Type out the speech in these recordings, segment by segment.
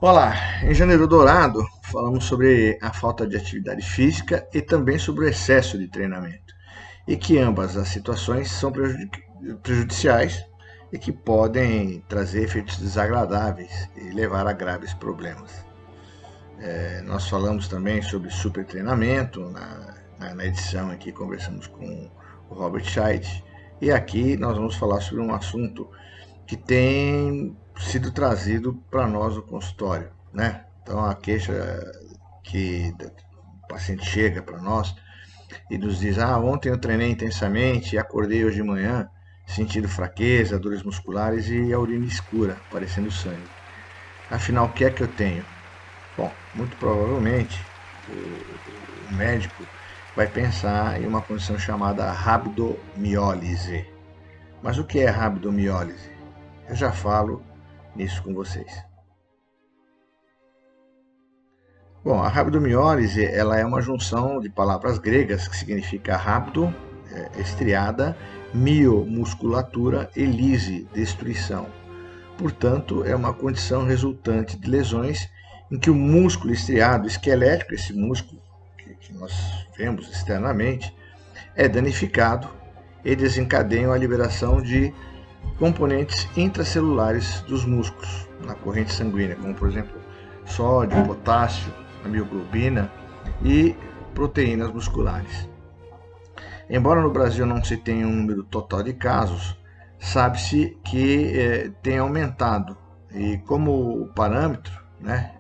Olá, em Janeiro Dourado falamos sobre a falta de atividade física e também sobre o excesso de treinamento, e que ambas as situações são prejudiciais e que podem trazer efeitos desagradáveis e levar a graves problemas. Nós falamos também sobre supertreinamento na edição aqui, conversamos com o Robert Scheidt, e aqui nós vamos falar sobre um assunto que tem sido trazido para nós no consultório, né? Então a queixa que o paciente chega para nós e nos diz: ontem eu treinei intensamente e acordei hoje de manhã sentindo fraqueza, dores musculares e a urina escura, parecendo sangue. Afinal, o que é que eu tenho? Bom, muito provavelmente o médico vai pensar em uma condição chamada rabdomiólise. Mas o que é rabdomiólise? Eu já falo nisso com vocês. Bom, a rabdomiólise ela é uma junção de palavras gregas que significa rabdo, estriada, mio, musculatura e lise, destruição. Portanto, é uma condição resultante de lesões em que o músculo estriado esquelético, esse músculo que nós vemos externamente, é danificado e desencadeia a liberação de componentes intracelulares dos músculos na corrente sanguínea, como por exemplo sódio, potássio, mioglobina e proteínas musculares. Embora no Brasil não se tenha um número total de casos, sabe-se que tem aumentado. E como parâmetro, né,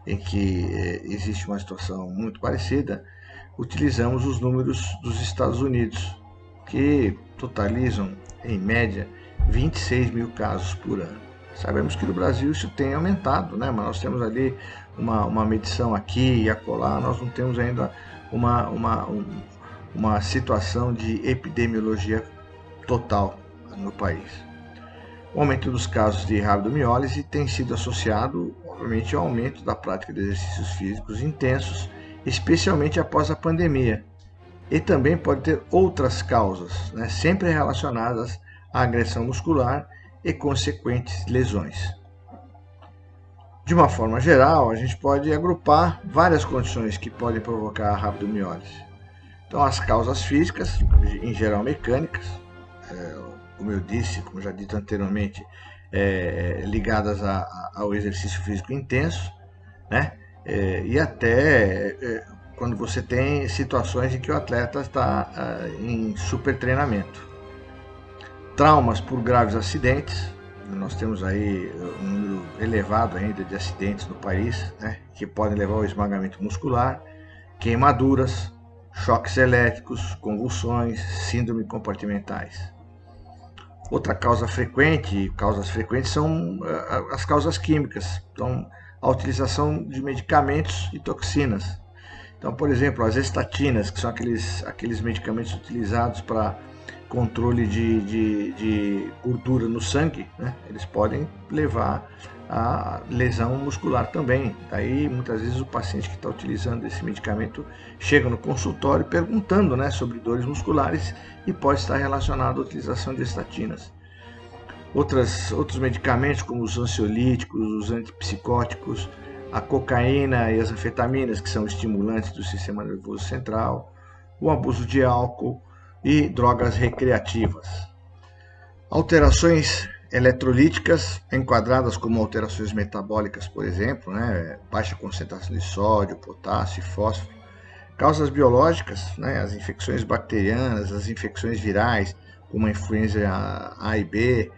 em que existe uma situação muito parecida, utilizamos os números dos Estados Unidos, que totalizam, em média, 26 mil casos por ano. Sabemos que no Brasil isso tem aumentado, né? Mas nós temos ali uma medição aqui e acolá, nós não temos ainda uma situação de epidemiologia total no país. O aumento dos casos de rabdomiólise tem sido associado, obviamente, ao aumento da prática de exercícios físicos intensos, especialmente após a pandemia. E também pode ter outras causas, né, sempre relacionadas à agressão muscular e consequentes lesões. De uma forma geral, a gente pode agrupar várias condições que podem provocar a rabdomiólise. Então, as causas físicas, em geral mecânicas, como eu disse, como já dito anteriormente, ligadas ao exercício físico intenso, né? E até quando você tem situações em que o atleta está em super treinamento. Traumas por graves acidentes, nós temos aí um número elevado ainda de acidentes no país, né, que podem levar ao esmagamento muscular, queimaduras, choques elétricos, convulsões, síndrome compartimentais. Outra causa frequente, causas frequentes são as causas químicas, então a utilização de medicamentos e toxinas. Então, por exemplo, as estatinas, que são aqueles medicamentos utilizados para controle de gordura no sangue, né? Eles podem levar a lesão muscular também. Daí, muitas vezes, o paciente que está utilizando esse medicamento chega no consultório perguntando, né, sobre dores musculares e pode estar relacionado à utilização de estatinas. Outros medicamentos, como os ansiolíticos, os antipsicóticos, a cocaína e as anfetaminas, que são estimulantes do sistema nervoso central, o abuso de álcool e drogas recreativas. Alterações eletrolíticas, enquadradas como alterações metabólicas, por exemplo, né, baixa concentração de sódio, potássio e fósforo. Causas biológicas, né, as infecções bacterianas, as infecções virais, como a influenza A e B,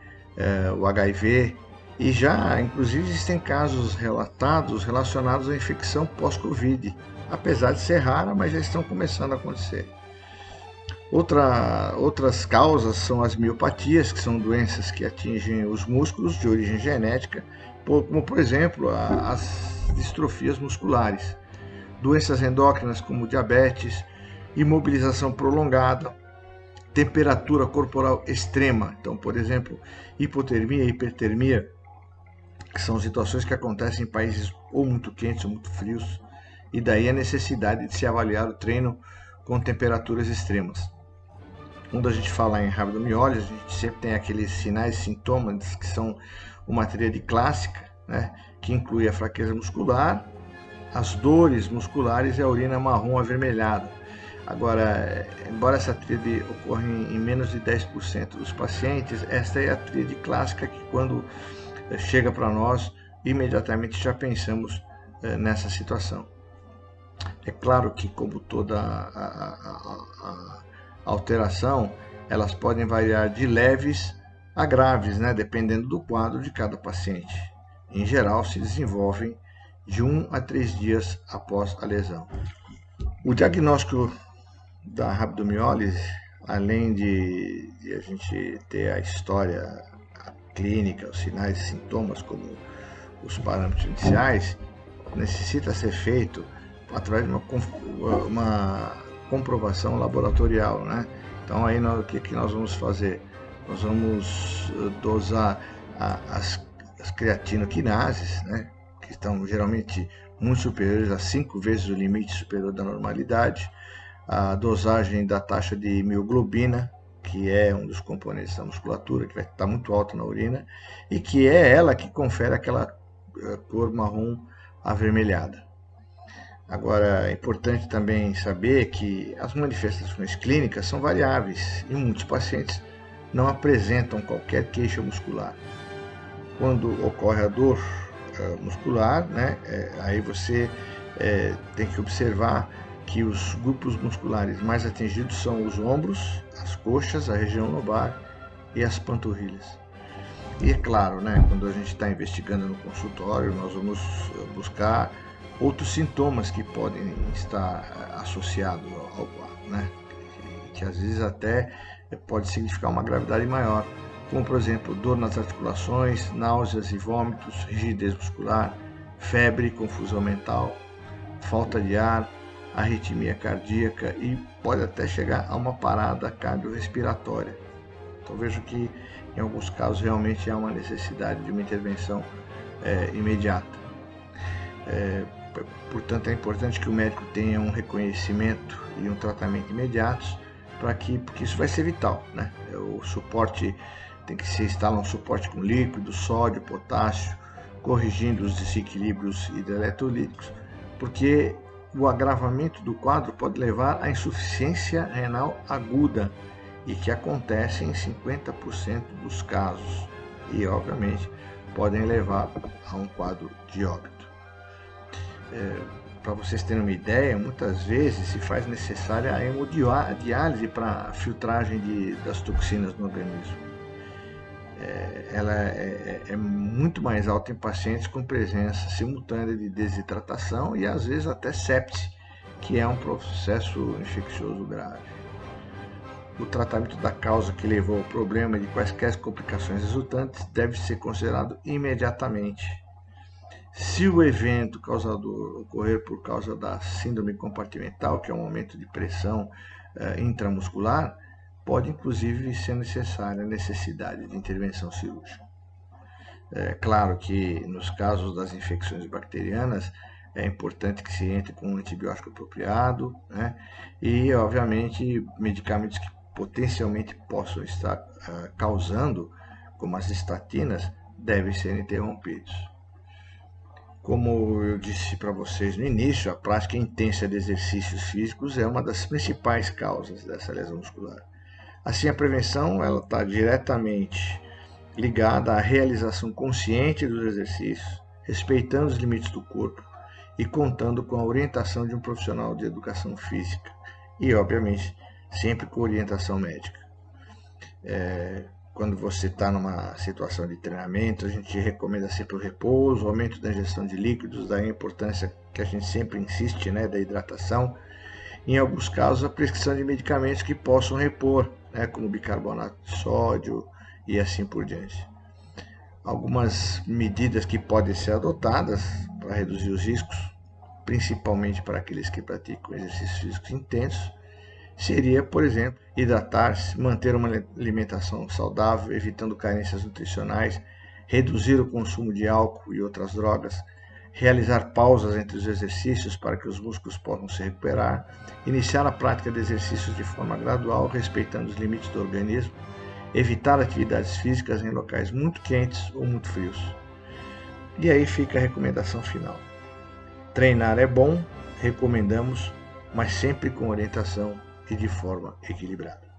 o HIV, e já, inclusive, existem casos relatados relacionados à infecção pós-Covid, apesar de ser rara, mas já estão começando a acontecer. Outras causas são as miopatias, que são doenças que atingem os músculos de origem genética, como, por exemplo, as distrofias musculares. Doenças endócrinas como diabetes, imobilização prolongada, temperatura corporal extrema. Então, por exemplo, hipotermia e hipertermia, que são situações que acontecem em países ou muito quentes ou muito frios, e daí a necessidade de se avaliar o treino com temperaturas extremas. Quando a gente fala em rabdomiólise, a gente sempre tem aqueles sinais e sintomas que são uma tríade clássica, né, que inclui a fraqueza muscular, as dores musculares e a urina marrom avermelhada. Agora, embora essa tríade ocorra em menos de 10% dos pacientes, esta é a tríade clássica que, quando chega para nós, imediatamente já pensamos nessa situação. É claro que, como toda a alteração, elas podem variar de leves a graves, né, dependendo do quadro de cada paciente. Em geral, se desenvolvem de 1 a 3 dias após a lesão. O diagnóstico da rabdomiólise, além de a gente ter a história clínica, os sinais e sintomas, como os parâmetros iniciais, necessita ser feito através de uma comprovação laboratorial, né? Então aí o que nós vamos fazer? Nós vamos dosar as creatinoquinases, né, que estão geralmente muito superiores a 5 vezes o limite superior da normalidade, a dosagem da taxa de mioglobina, que é um dos componentes da musculatura, que vai estar muito alta na urina, e que é ela que confere aquela cor marrom avermelhada. Agora, é importante também saber que as manifestações clínicas são variáveis e muitos pacientes não apresentam qualquer queixa muscular. Quando ocorre a dor muscular, né, aí você tem que observar que os grupos musculares mais atingidos são os ombros, as coxas, a região lombar e as panturrilhas. E é claro, né, quando a gente está investigando no consultório, nós vamos buscar outros sintomas que podem estar associados ao quadro, né, que às vezes até pode significar uma gravidade maior, como por exemplo dor nas articulações, náuseas e vômitos, rigidez muscular, febre, confusão mental, falta de ar, arritmia cardíaca e pode até chegar a uma parada cardiorrespiratória. Então vejo que em alguns casos realmente há uma necessidade de uma intervenção imediata. Portanto, é importante que o médico tenha um reconhecimento e um tratamento imediatos, porque isso vai ser vital, né? O suporte tem que se instalar um suporte com líquido, sódio, potássio, corrigindo os desequilíbrios hidroeletrolíticos, porque o agravamento do quadro pode levar à insuficiência renal aguda e que acontece em 50% dos casos e, obviamente, podem levar a um quadro de óbito. Para vocês terem uma ideia, muitas vezes se faz necessária a hemodiálise para a filtragem das toxinas no organismo. Ela é muito mais alta em pacientes com presença simultânea de desidratação e às vezes até sepse, que é um processo infeccioso grave. O tratamento da causa que levou ao problema e de quaisquer complicações resultantes deve ser considerado imediatamente. Se o evento causador ocorrer por causa da síndrome compartimental, que é um aumento de pressão intramuscular, pode inclusive ser necessária a necessidade de intervenção cirúrgica. É claro que nos casos das infecções bacterianas é importante que se entre com um antibiótico apropriado, né? E obviamente medicamentos que potencialmente possam estar causando, como as estatinas, devem ser interrompidos. Como eu disse para vocês no início, a prática intensa de exercícios físicos é uma das principais causas dessa lesão muscular. Assim, a prevenção está diretamente ligada à realização consciente dos exercícios, respeitando os limites do corpo e contando com a orientação de um profissional de educação física e, obviamente, sempre com orientação médica. Quando você está numa situação de treinamento, a gente recomenda sempre o repouso, o aumento da ingestão de líquidos, daí a importância que a gente sempre insiste, né, da hidratação. Em alguns casos, a prescrição de medicamentos que possam repor, né, como bicarbonato de sódio e assim por diante. Algumas medidas que podem ser adotadas para reduzir os riscos, principalmente para aqueles que praticam exercícios físicos intensos, seria, por exemplo, hidratar-se, manter uma alimentação saudável, evitando carências nutricionais, reduzir o consumo de álcool e outras drogas, realizar pausas entre os exercícios para que os músculos possam se recuperar, iniciar a prática de exercícios de forma gradual, respeitando os limites do organismo, evitar atividades físicas em locais muito quentes ou muito frios. E aí fica a recomendação final. Treinar é bom, recomendamos, mas sempre com orientação e de forma equilibrada.